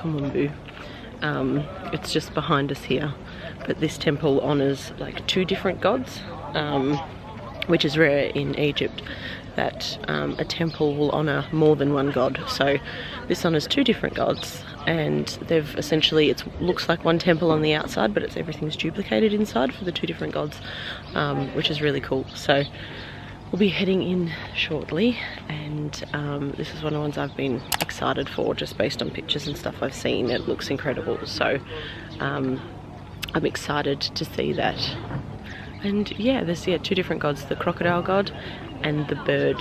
Kom Ombo. It's just behind us here, but this temple honours like 2 different gods, which is rare in Egypt, that a temple will honour more than one god. So this honours 2 different gods, and they've essentially, it looks like one temple on the outside, but everything's duplicated inside for the 2 different gods, which is really cool. So we'll be heading in shortly, and this is one of the ones I've been excited for, just based on pictures and stuff I've seen. It looks incredible, so I'm excited to see that. And yeah, there's 2 different gods, the crocodile god and the bird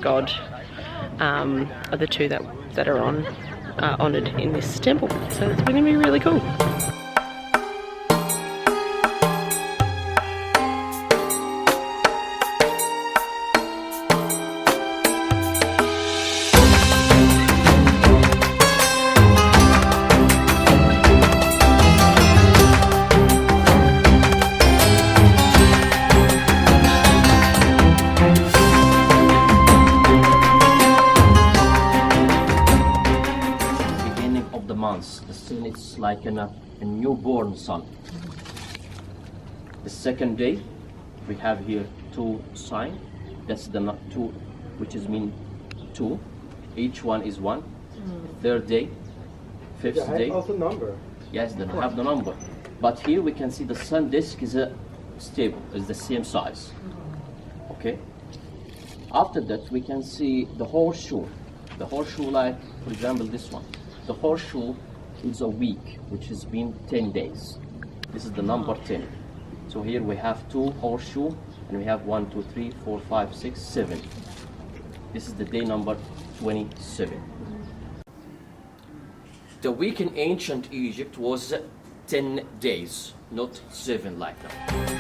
god are the 2 that are honoured in this temple, so it's going to be really cool. The sun is like a newborn sun. The second day, we have here 2 signs. That's the 2, which is mean 2. Each one is 1. Third day, 5th day. Also number. Yes, they have the number. But here we can see the sun disk is stable, is the same size. Okay. After that, we can see the horseshoe. The horseshoe, like for example this one. The horseshoe is a week, which has been 10 days. This is the number 10. So here we have 2 horseshoe, and we have 1, 2, 3, 4, 5, 6, 7. This is the day number 27. The week in ancient Egypt was 10 days, not 7 like now.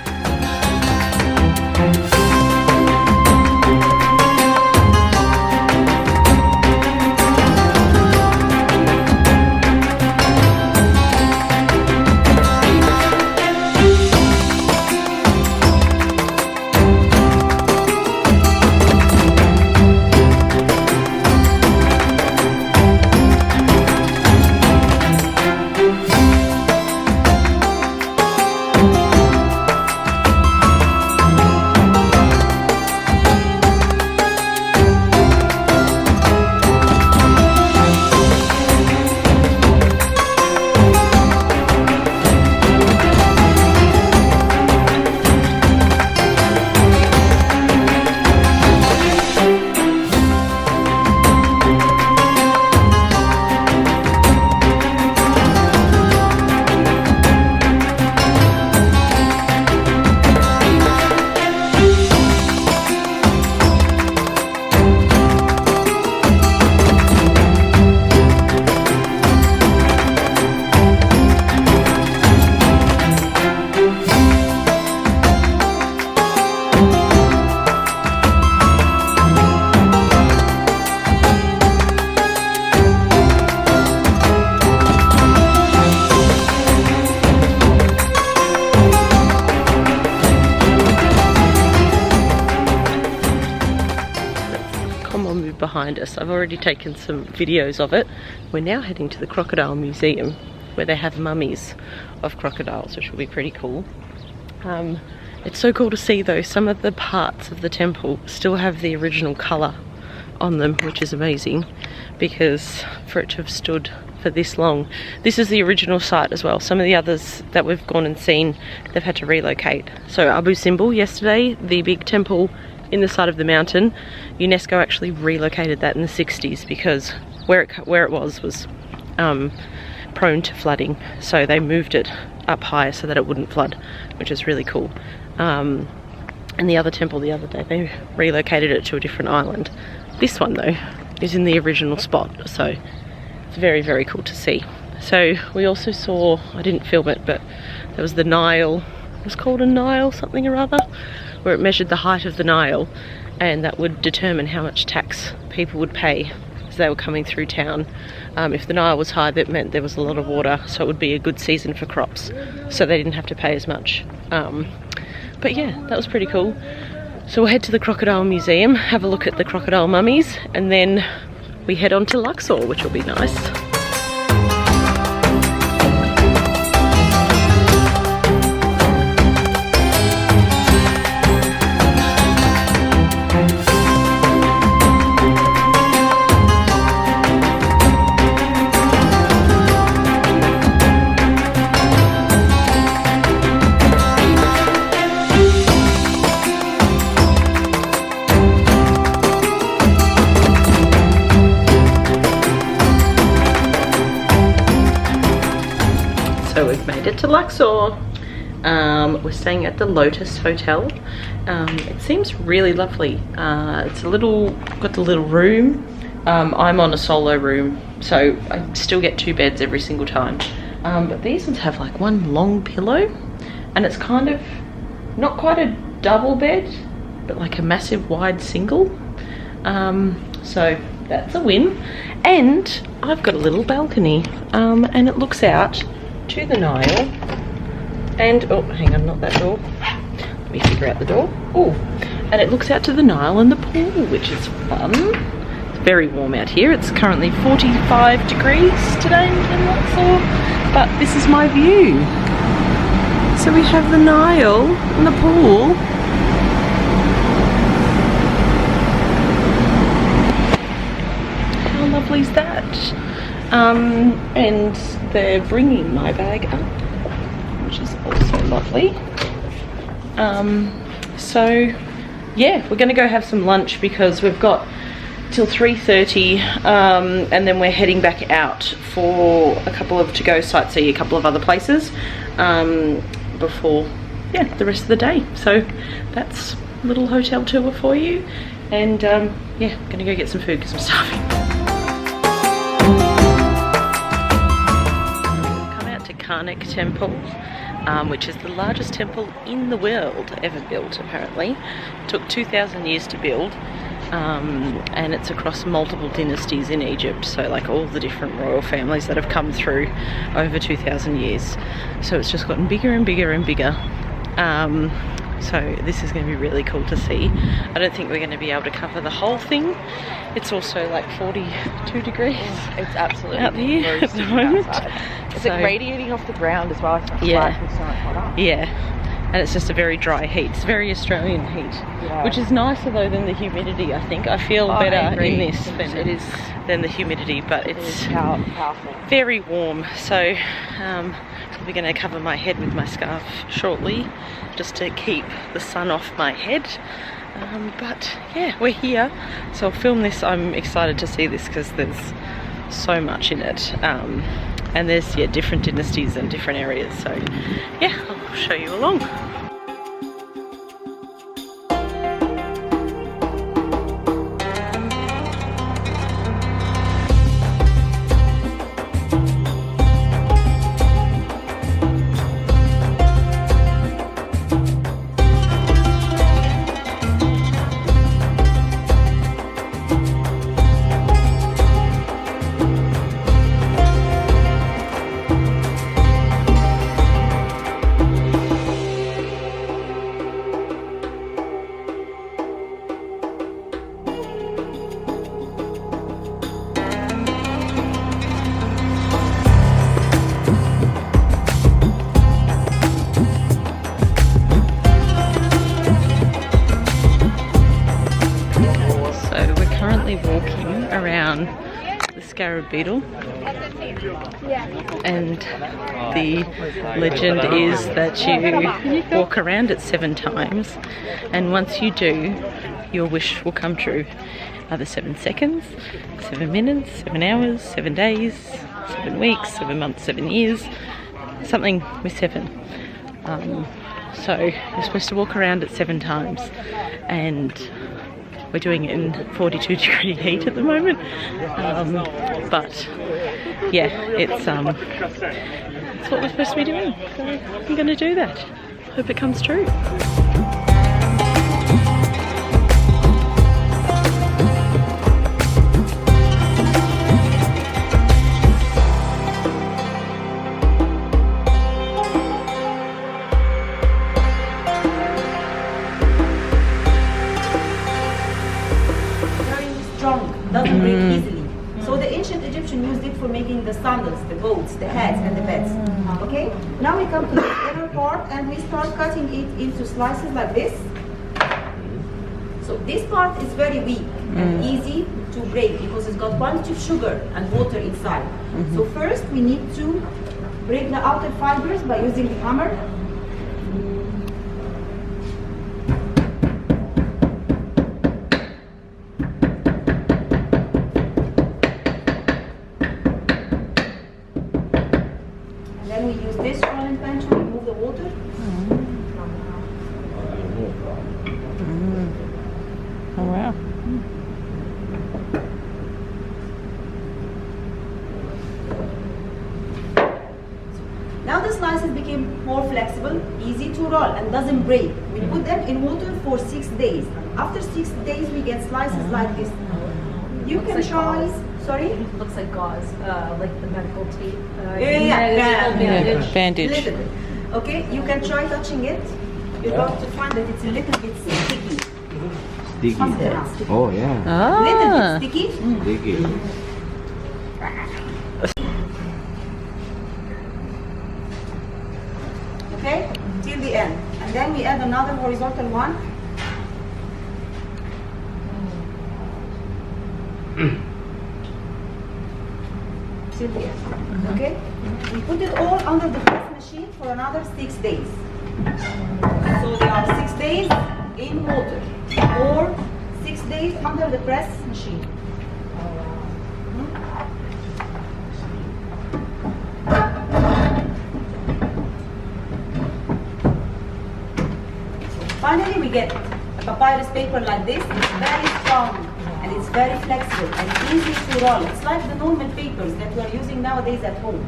Behind us. I've already taken some videos of it. We're now heading to the Crocodile Museum, where they have mummies of crocodiles, which will be pretty cool. It's so cool to see though, some of the parts of the temple still have the original colour on them, which is amazing, because for it to have stood for this long. This is the original site as well. Some of the others that we've gone and seen, they've had to relocate. So Abu Simbel yesterday, the big temple in the side of the mountain, UNESCO actually relocated that in the 60s because where it was prone to flooding, so they moved it up higher so that it wouldn't flood, which is really cool. And the other temple the other day, they relocated it to a different island. This one though is in the original spot, so it's very, very cool to see. So we also saw, I didn't film it, but there was the Nile, it was called a Nile something or other, where it measured the height of the Nile, and that would determine how much tax people would pay as they were coming through town. If the Nile was high, that meant there was a lot of water, so it would be a good season for crops, so they didn't have to pay as much. But yeah, that was pretty cool. So we'll head to the Crocodile Museum, have a look at the crocodile mummies, and then we head on to Luxor, which will be nice. we've made it to Luxor. We're staying at the Lotus Hotel. It seems really lovely. It's got the little room. I'm on a solo room, so I still get 2 beds every single time. But these ones have like one long pillow, and it's kind of not quite a double bed, but like a massive wide single. So that's a win. And I've got a little balcony, and it looks out to the Nile. And oh, hang on, not that door. Let me figure out the door. Oh, and it looks out to the Nile and the pool, which is fun. It's very warm out here. It's currently 45 degrees today in Luxor, but this is my view. So we have the Nile and the pool. How lovely is that? And they're bringing my bag up, which is also lovely. So yeah, we're gonna go have some lunch because we've got till 3:30, and then we're heading back out for to go sightsee a couple of other places before the rest of the day. So that's a little hotel tour for you, and yeah, I'm gonna go get some food because I'm starving. Come out to Karnak Temple, which is the largest temple in the world ever built, apparently. It took 2,000 years to build, and it's across multiple dynasties in Egypt, so like all the different royal families that have come through over 2,000 years. So it's just gotten bigger and bigger and bigger. So this is going to be really cool to see. I don't think we're going to be able to cover the whole thing. It's also like 42 degrees. It's absolutely out here at the moment. It's like radiating off the ground as well. Yeah. It's so much hotter. Yeah. And it's just a very dry heat. It's very Australian heat, which is nicer though than the humidity. I think I feel better in this than the humidity, but it's powerful. Very warm. So probably going to cover my head with my scarf shortly, just to keep the sun off my head. But yeah, we're here, so I'll film this. I'm excited to see this because there's so much in it. And there's different dynasties and different areas, so yeah, I'll show you along. Walking around the scarab beetle, and the legend is that you walk around it 7 times, and once you do, your wish will come true. Either 7 seconds, 7 minutes, 7 hours, 7 days, 7 weeks, 7 months, 7 years, something with 7. So you're supposed to walk around it 7 times, and we're doing it in 42 degree heat at the moment, but yeah, it's what we're supposed to be doing, so I'm going to do that. Hope it comes true. Doesn't break easily. So the ancient Egyptians used it for making the sandals, the boats, the hats, and the beds. Okay? Now we come to the inner part and we start cutting it into slices like this. So this part is very weak and easy to break because it's got quantity of sugar and water inside. So first we need to break the outer fibers by using the hammer. Then we use this one island pan to remove the water. Oh wow. Now the slices became more flexible, easy to roll, and doesn't break. We put them in water for 6 days. After 6 days, we get slices like this. You can like try. gauze. Sorry? It looks like gauze, like the medical tape. Yeah. Bandage. Little bit. Okay, you can try touching it. You're going to find that it's a little bit sticky. Sticky. Oh yeah. Little Ah. bit sticky. Sticky. Okay, till the end. And then we add another horizontal one. Till the end. Okay? We put it all under the press machine for another 6 days. So they are 6 days in water or 6 days under the press machine. Finally, we get a papyrus paper like this. It's very strong and it's very flexible and easy to roll. It's like the normal papers that we are using nowadays at home.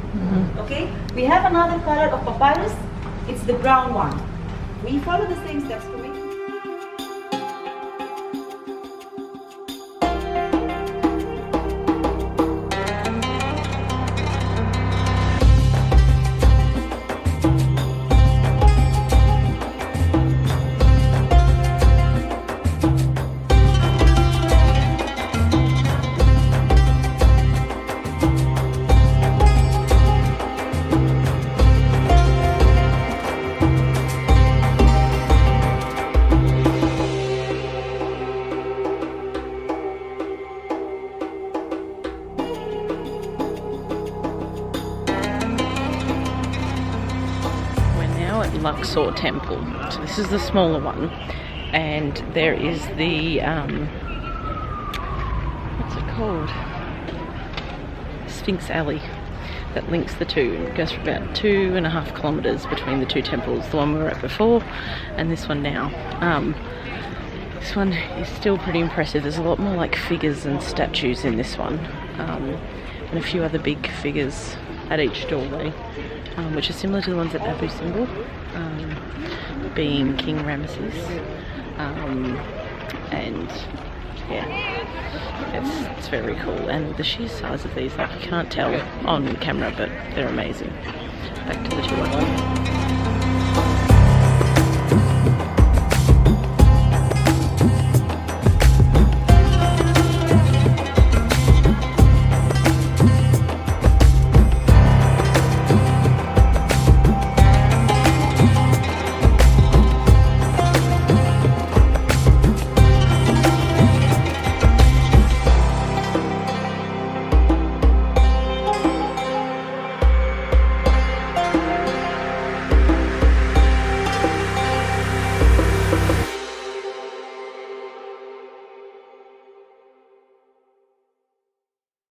Okay? We have another color of papyrus. It's the brown one. We follow the same steps to make. Luxor Temple. So this is the smaller one, and there is the what's it called? Sphinx Alley that links the two. It goes for about 2.5 kilometers between the two temples, the one we were at before and this one now. This one is still pretty impressive. There's a lot more like figures and statues in this one, and a few other big figures at each doorway, which are similar to the ones at Abu Simbel, being King Ramesses, and yeah, it's very cool. And the sheer size of these, like, you can't tell on camera, but they're amazing. Back to the tour.